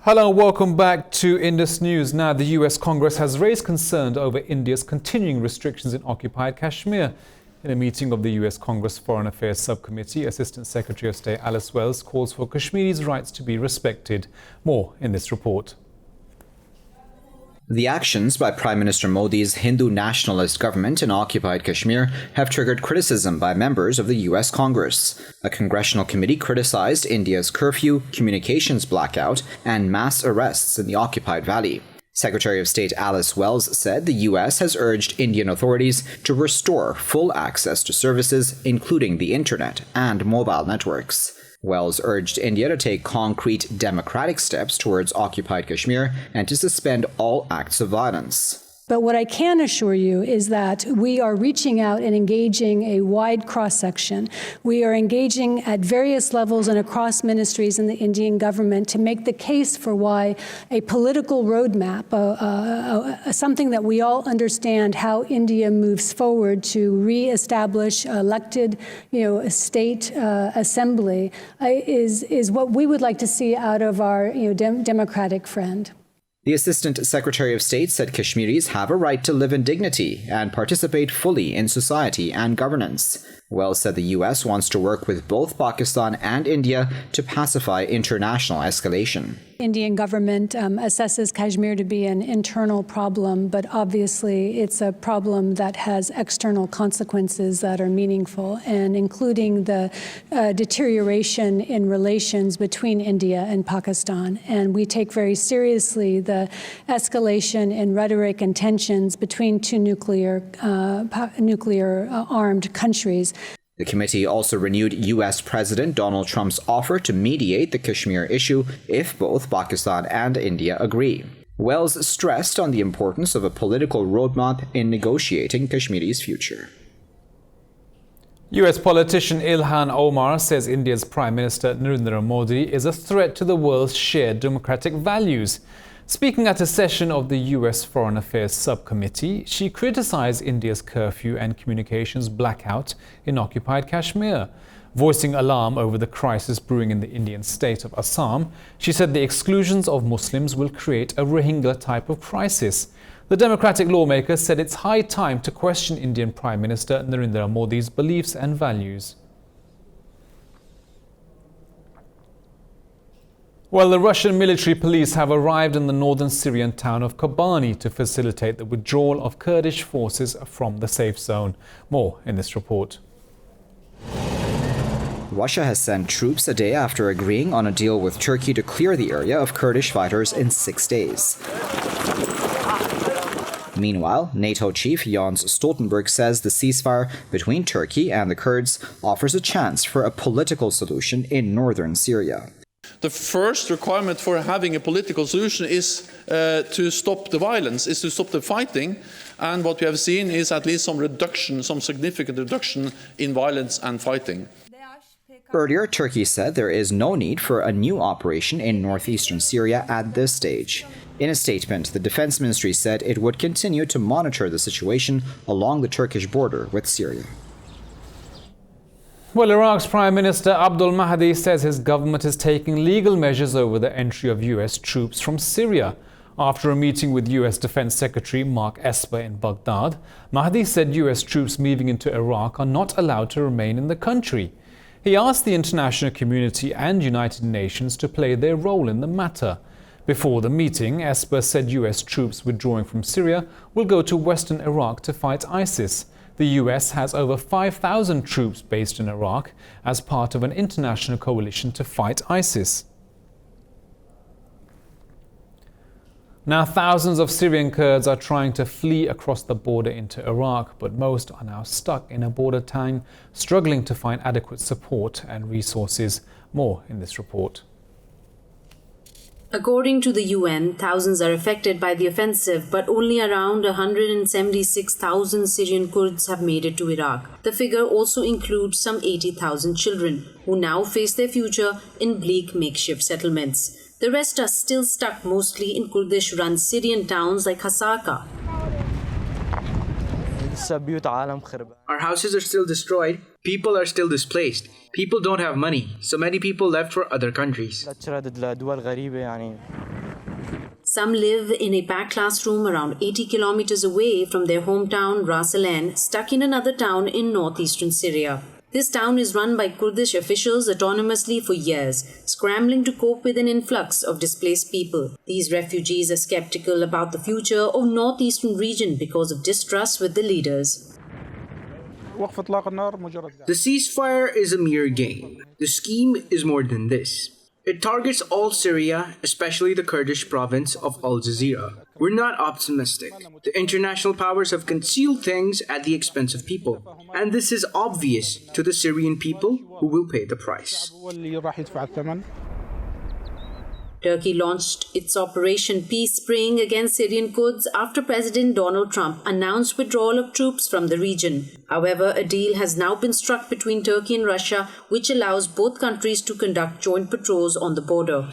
Hello and welcome back to Indus News. Now, the US Congress has raised concern over India's continuing restrictions in occupied Kashmir. In a meeting of the US Congress Foreign Affairs Subcommittee, Assistant Secretary of State Alice Wells calls for Kashmiris' rights to be respected. More in this report. The actions by Prime Minister Modi's Hindu nationalist government in occupied Kashmir have triggered criticism by members of the US Congress. A congressional committee criticized India's curfew, communications blackout, and mass arrests in the occupied valley. Secretary of State Alice Wells said the US has urged Indian authorities to restore full access to services, including the internet and mobile networks. Wells urged India to take concrete democratic steps towards occupied Kashmir and to suspend all acts of violence. But what I can assure you is that we are reaching out and engaging a wide cross-section. We are engaging at various levels and across ministries in the Indian government to make the case for why a political roadmap, something that we all understand how India moves forward to re-establish elected, state assembly, is what we would like to see out of our, democratic friend. The Assistant Secretary of State said Kashmiris have a right to live in dignity and participate fully in society and governance. Wells said the U.S. wants to work with both Pakistan and India to pacify international escalation. Indian government assesses Kashmir to be an internal problem, but obviously it's a problem that has external consequences that are meaningful, and including the deterioration in relations between India and Pakistan. And we take very seriously the escalation in rhetoric and tensions between two nuclear armed countries. The committee also renewed U.S. President Donald Trump's offer to mediate the Kashmir issue if both Pakistan and India agree. Wells stressed on the importance of a political roadmap in negotiating Kashmiri's future. US politician Ilhan Omar says India's Prime Minister Narendra Modi is a threat to the world's shared democratic values. Speaking at a session of the US Foreign Affairs Subcommittee, she criticized India's curfew and communications blackout in occupied Kashmir. Voicing alarm over the crisis brewing in the Indian state of Assam, she said the exclusions of Muslims will create a Rohingya type of crisis. The Democratic lawmaker said it's high time to question Indian Prime Minister Narendra Modi's beliefs and values. Well, the Russian military police have arrived in the northern Syrian town of Kobani to facilitate the withdrawal of Kurdish forces from the safe zone. More in this report. Russia has sent troops a day after agreeing on a deal with Turkey to clear the area of Kurdish fighters in 6 days. Meanwhile, NATO chief Jens Stoltenberg says the ceasefire between Turkey and the Kurds offers a chance for a political solution in northern Syria. The first requirement for having a political solution is to stop the violence, is to stop the fighting. And what we have seen is at least some significant reduction in violence and fighting. Earlier, Turkey said there is no need for a new operation in northeastern Syria at this stage. In a statement, the Defense Ministry said it would continue to monitor the situation along the Turkish border with Syria. Well, Iraq's Prime Minister Abdul Mahdi says his government is taking legal measures over the entry of US troops from Syria. After a meeting with US Defense Secretary Mark Esper in Baghdad, Mahdi said US troops moving into Iraq are not allowed to remain in the country. He asked the international community and United Nations to play their role in the matter. Before the meeting, Esper said US troops withdrawing from Syria will go to western Iraq to fight ISIS. The US has over 5,000 troops based in Iraq as part of an international coalition to fight ISIS. Now, thousands of Syrian Kurds are trying to flee across the border into Iraq, but most are now stuck in a border town, struggling to find adequate support and resources. More in this report. According to the UN, thousands are affected by the offensive, but only around 176,000 Syrian Kurds have made it to Iraq. The figure also includes some 80,000 children, who now face their future in bleak makeshift settlements. The rest are still stuck mostly in Kurdish-run Syrian towns like Hasaka. Our houses are still destroyed. People are still displaced. People don't have money, so many people left for other countries. Some live in a back classroom around 80 kilometers away from their hometown Ras Al Ain, stuck in another town in northeastern Syria. This town is run by Kurdish officials autonomously for years, scrambling to cope with an influx of displaced people. These refugees are skeptical about the future of northeastern region because of distrust with the leaders. The ceasefire is a mere game. The scheme is more than this. It targets all Syria, especially the Kurdish province of Al Jazeera. We're not optimistic. The international powers have concealed things at the expense of people. And this is obvious to the Syrian people who will pay the price. Turkey launched its Operation Peace Spring against Syrian Kurds after President Donald Trump announced withdrawal of troops from the region. However, a deal has now been struck between Turkey and Russia, which allows both countries to conduct joint patrols on the border.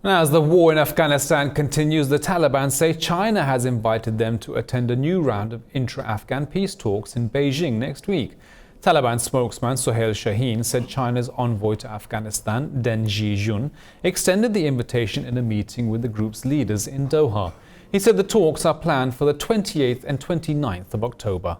Now, as the war in Afghanistan continues, the Taliban say China has invited them to attend a new round of intra-Afghan peace talks in Beijing next week. Taliban spokesman Sohail Shaheen said China's envoy to Afghanistan, Deng Xijun, extended the invitation in a meeting with the group's leaders in Doha. He said the talks are planned for the 28th and 29th of October.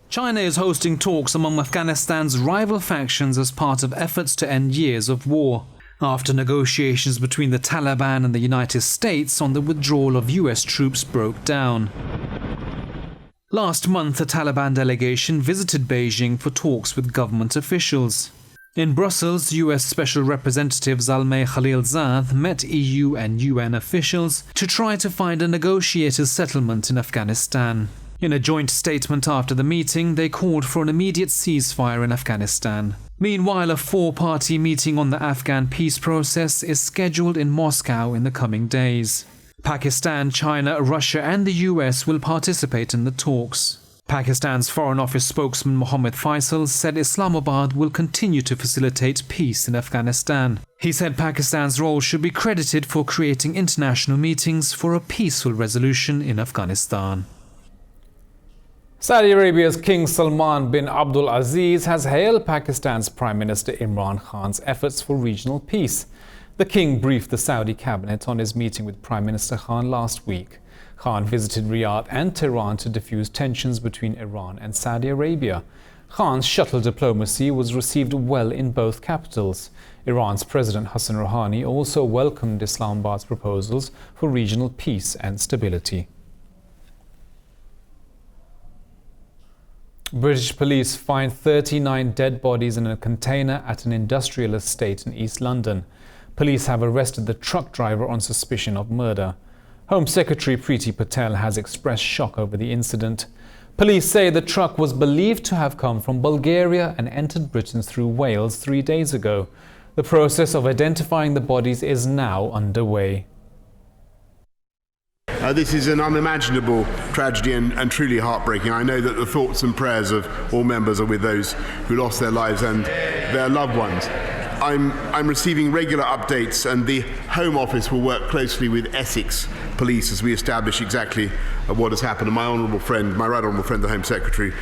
China is hosting talks among Afghanistan's rival factions as part of efforts to end years of war. After negotiations between the Taliban and the United States on the withdrawal of US troops broke down. Last month, a Taliban delegation visited Beijing for talks with government officials. In Brussels, US Special Representative Zalmay Khalilzad met EU and UN officials to try to find a negotiated settlement in Afghanistan. In a joint statement after the meeting, they called for an immediate ceasefire in Afghanistan. Meanwhile, a four-party meeting on the Afghan peace process is scheduled in Moscow in the coming days. Pakistan, China, Russia and the US will participate in the talks. Pakistan's Foreign Office spokesman Mohammed Faisal said Islamabad will continue to facilitate peace in Afghanistan. He said Pakistan's role should be credited for creating international meetings for a peaceful resolution in Afghanistan. Saudi Arabia's King Salman bin Abdul Aziz has hailed Pakistan's Prime Minister Imran Khan's efforts for regional peace. The king briefed the Saudi cabinet on his meeting with Prime Minister Khan last week. Khan visited Riyadh and Tehran to diffuse tensions between Iran and Saudi Arabia. Khan's shuttle diplomacy was received well in both capitals. Iran's President Hassan Rouhani also welcomed Islamabad's proposals for regional peace and stability. British police find 39 dead bodies in a container at an industrial estate in East London. Police have arrested the truck driver on suspicion of murder. Home Secretary Priti Patel has expressed shock over the incident. Police say the truck was believed to have come from Bulgaria and entered Britain through Wales 3 days ago. The process of identifying the bodies is now underway. This is an unimaginable tragedy and truly heartbreaking. I know that the thoughts and prayers of all members are with those who lost their lives and their loved ones. I'm receiving regular updates, and the Home Office will work closely with Essex Police as we establish exactly what has happened. And my right honourable friend, the Home Secretary.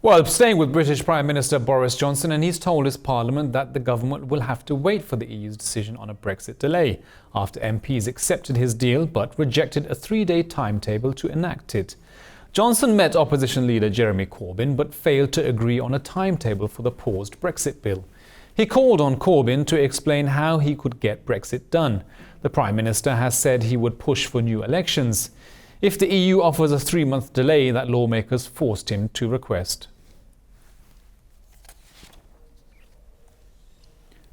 Well, staying with British Prime Minister Boris Johnson, and he's told his Parliament that the government will have to wait for the EU's decision on a Brexit delay after MPs accepted his deal but rejected a 3-day timetable to enact it. Johnson met opposition leader Jeremy Corbyn but failed to agree on a timetable for the paused Brexit bill. He called on Corbyn to explain how he could get Brexit done. The Prime Minister has said he would push for new elections if the EU offers a 3-month delay that lawmakers forced him to request.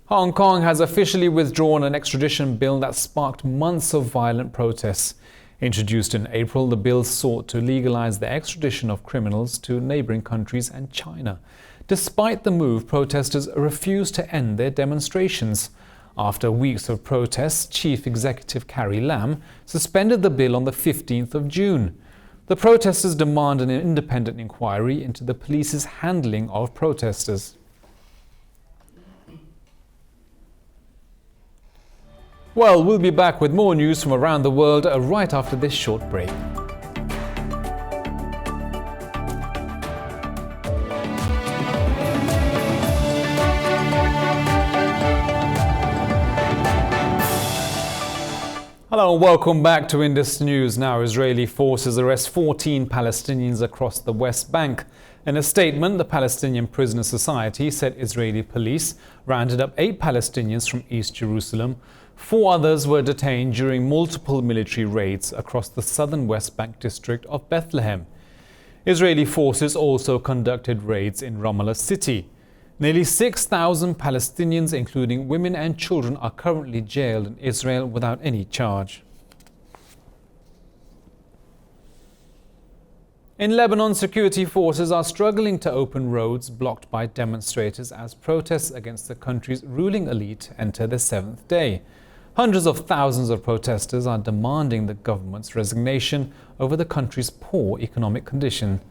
Hong Kong has officially withdrawn an extradition bill that sparked months of violent protests. Introduced in April, the bill sought to legalize the extradition of criminals to neighboring countries and China. Despite the move, protesters refused to end their demonstrations. After weeks of protests, Chief Executive Carrie Lam suspended the bill on the 15th of June. The protesters demand an independent inquiry into the police's handling of protesters. Well, we'll be back with more news from around the world right after this short break. Hello and welcome back to Indus News. Now, Israeli forces arrest 14 Palestinians across the West Bank. In a statement, the Palestinian Prisoner Society said Israeli police rounded up 8 Palestinians from East Jerusalem. 4 others were detained during multiple military raids across the southern West Bank district of Bethlehem. Israeli forces also conducted raids in Ramallah city. Nearly 6,000 Palestinians, including women and children, are currently jailed in Israel without any charge. In Lebanon, security forces are struggling to open roads blocked by demonstrators as protests against the country's ruling elite enter their 7th day. Hundreds of thousands of protesters are demanding the government's resignation over the country's poor economic condition.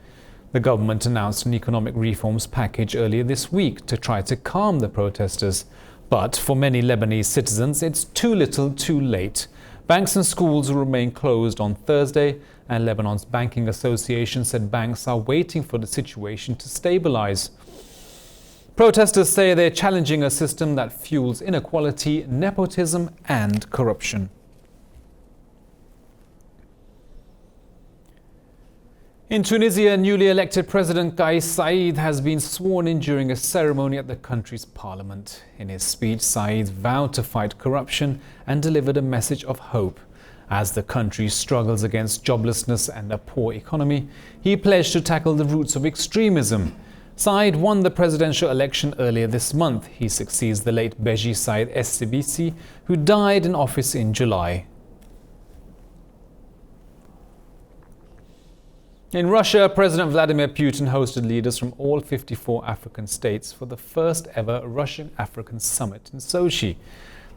The government announced an economic reforms package earlier this week to try to calm the protesters. But for many Lebanese citizens, it's too little too late. Banks and schools will remain closed on Thursday, and Lebanon's Banking Association said banks are waiting for the situation to stabilize. Protesters say they're challenging a system that fuels inequality, nepotism, and corruption. In Tunisia, newly elected President Kais Saied has been sworn in during a ceremony at the country's parliament. In his speech, Saied vowed to fight corruption and delivered a message of hope. As the country struggles against joblessness and a poor economy, he pledged to tackle the roots of extremism. Saied won the presidential election earlier this month. He succeeds the late Beji Said Essebsi, who died in office in July. In Russia, President Vladimir Putin hosted leaders from all 54 African states for the first ever Russian-African summit in Sochi.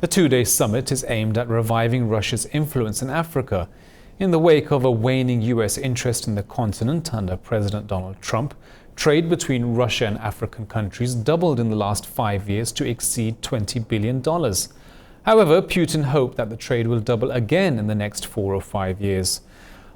The 2-day summit is aimed at reviving Russia's influence in Africa. In the wake of a waning US interest in the continent under President Donald Trump, trade between Russia and African countries doubled in the last 5 years to exceed $20 billion. However, Putin hoped that the trade will double again in the next 4 or 5 years.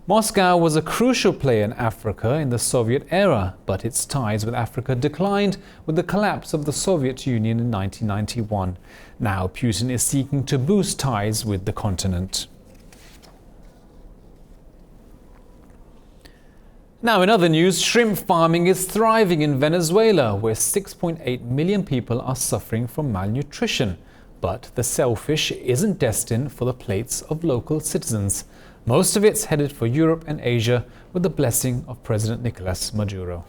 Moscow was a crucial player in Africa in the Soviet era, but its ties with Africa declined with the collapse of the Soviet Union in 1991. Now Putin is seeking to boost ties with the continent. Now in other news, shrimp farming is thriving in Venezuela, where 6.8 million people are suffering from malnutrition. But the shellfish isn't destined for the plates of local citizens. Most of it's headed for Europe and Asia with the blessing of President Nicolas Maduro.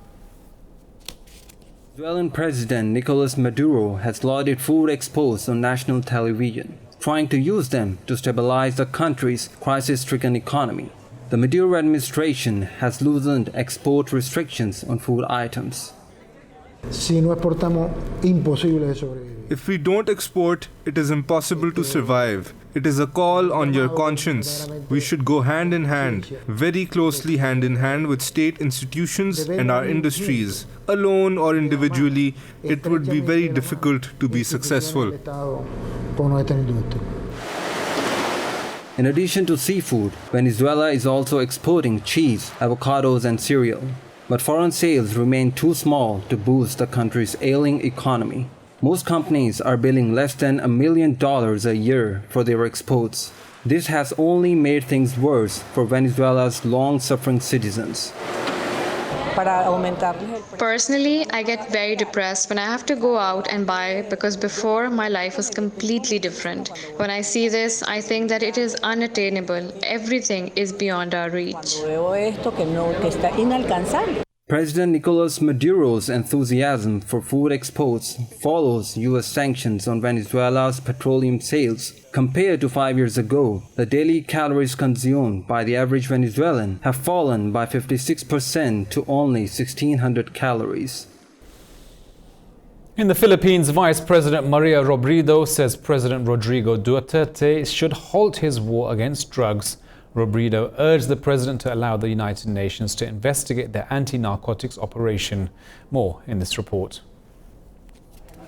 Venezuelan President Nicolas Maduro has lauded food exports on national television, trying to use them to stabilize the country's crisis-stricken economy. The Maduro administration has loosened export restrictions on food items. If we don't export, it is impossible to survive. It is a call on your conscience. We should go hand in hand, very closely hand in hand with state institutions and our industries. Alone or individually, it would be very difficult to be successful. In addition to seafood, Venezuela is also exporting cheese, avocados, and cereal. But foreign sales remain too small to boost the country's ailing economy. Most companies are billing less than $1 million a year for their exports. This has only made things worse for Venezuela's long-suffering citizens. Personally, I get very depressed when I have to go out and buy, because before my life was completely different. When I see this, I think that it is unattainable. Everything is beyond our reach. President Nicolas Maduro's enthusiasm for food exports follows U.S. sanctions on Venezuela's petroleum sales. Compared to 5 years ago, the daily calories consumed by the average Venezuelan have fallen by 56% to only 1,600 calories. In the Philippines, Vice President Maria Robredo says President Rodrigo Duterte should halt his war against drugs. Robredo urged the president to allow the United Nations to investigate their anti-narcotics operation. More in this report.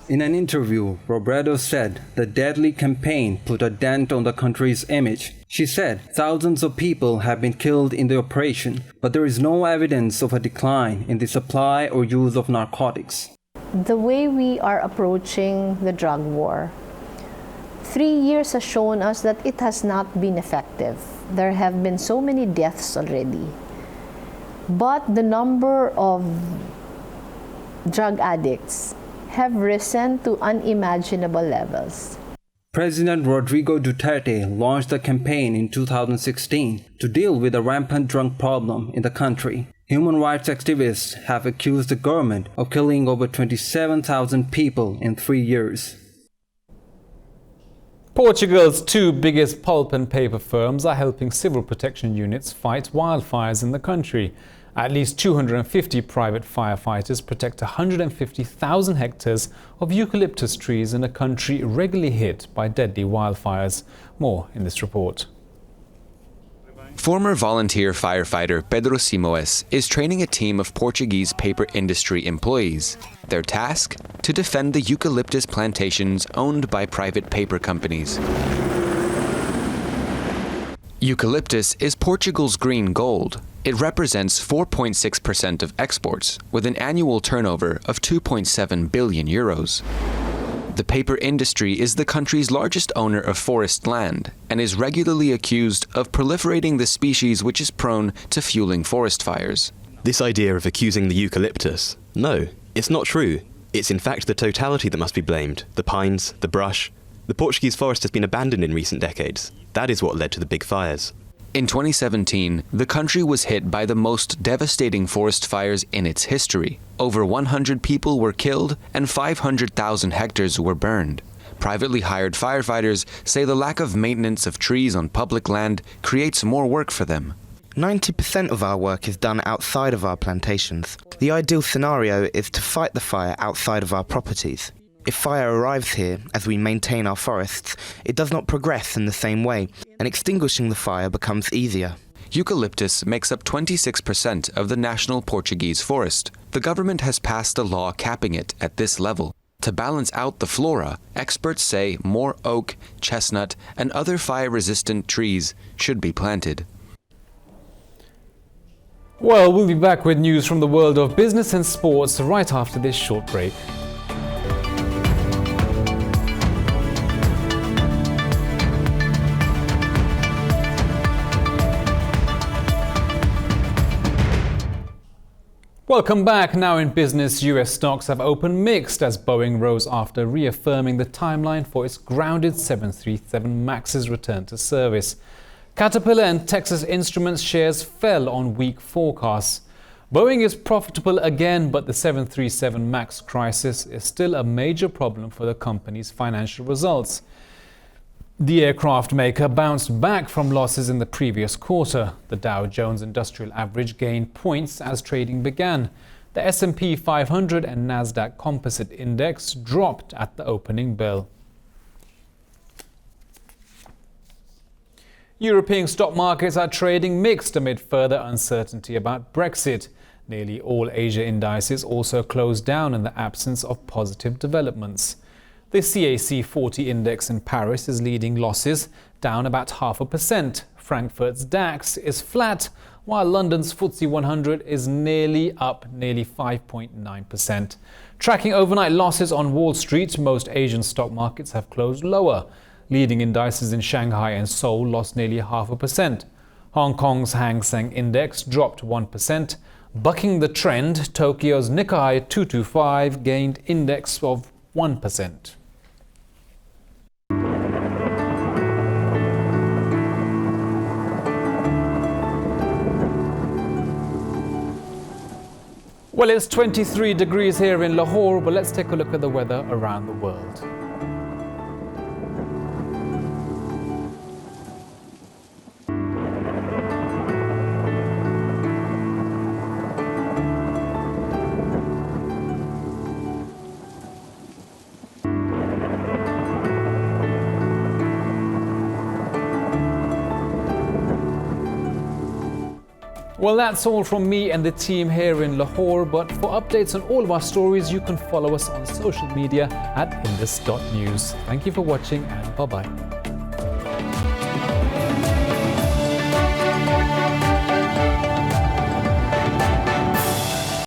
In an interview, Robredo said the deadly campaign put a dent on the country's image. She said thousands of people have been killed in the operation, but there is no evidence of a decline in the supply or use of narcotics. The way we are approaching the drug war, 3 years has shown us that it has not been effective. There have been so many deaths already. But the number of drug addicts have risen to unimaginable levels. President Rodrigo Duterte launched a campaign in 2016 to deal with the rampant drug problem in the country. Human rights activists have accused the government of killing over 27,000 people in 3 years. Portugal's two biggest pulp and paper firms are helping civil protection units fight wildfires in the country. At least 250 private firefighters protect 150,000 hectares of eucalyptus trees in a country regularly hit by deadly wildfires. More in this report. Former volunteer firefighter Pedro Simoes is training a team of Portuguese paper industry employees. Their task? To defend the eucalyptus plantations owned by private paper companies. Eucalyptus is Portugal's green gold. It represents 4.6% of exports, with an annual turnover of 2.7 billion euros. The paper industry is the country's largest owner of forest land and is regularly accused of proliferating the species which is prone to fueling forest fires. This idea of accusing the eucalyptus, no, it's not true. It's in fact the totality that must be blamed, the pines, the brush. The Portuguese forest has been abandoned in recent decades. That is what led to the big fires. In 2017, the country was hit by the most devastating forest fires in its history. Over 100 people were killed and 500,000 hectares were burned. Privately hired firefighters say the lack of maintenance of trees on public land creates more work for them. 90% of our work is done outside of our plantations. The ideal scenario is to fight the fire outside of our properties. If fire arrives here, as we maintain our forests, it does not progress in the same way, and extinguishing the fire becomes easier. Eucalyptus makes up 26% of the national Portuguese forest. The government has passed a law capping it at this level. To balance out the flora, experts say more oak, chestnut, and other fire-resistant trees should be planted. Well, we'll be back with news from the world of business and sports right after this short break. Welcome back. Now in business, US stocks have opened mixed as Boeing rose after reaffirming the timeline for its grounded 737 MAX's return to service. Caterpillar and Texas Instruments shares fell on weak forecasts. Boeing is profitable again, but the 737 MAX crisis is still a major problem for the company's financial results. The aircraft maker bounced back from losses in the previous quarter. The Dow Jones Industrial Average gained points as trading began. The S&P 500 and Nasdaq Composite Index dropped at the opening bell. European stock markets are trading mixed amid further uncertainty about Brexit. Nearly all Asia indices also closed down in the absence of positive developments. The CAC 40 index in Paris is leading losses, down about 0.5%. Frankfurt's DAX is flat, while London's FTSE 100 is nearly 5.9%. Tracking overnight losses on Wall Street, most Asian stock markets have closed lower. Leading indices in Shanghai and Seoul lost nearly 0.5%. Hong Kong's Hang Seng Index dropped 1%. Bucking the trend, Tokyo's Nikkei 225 gained index of 1%. Well, it's 23 degrees here in Lahore, but let's take a look at the weather around the world. Well, that's all from me and the team here in Lahore, but for updates on all of our stories, you can follow us on social media at indus.news. Thank you for watching and bye-bye.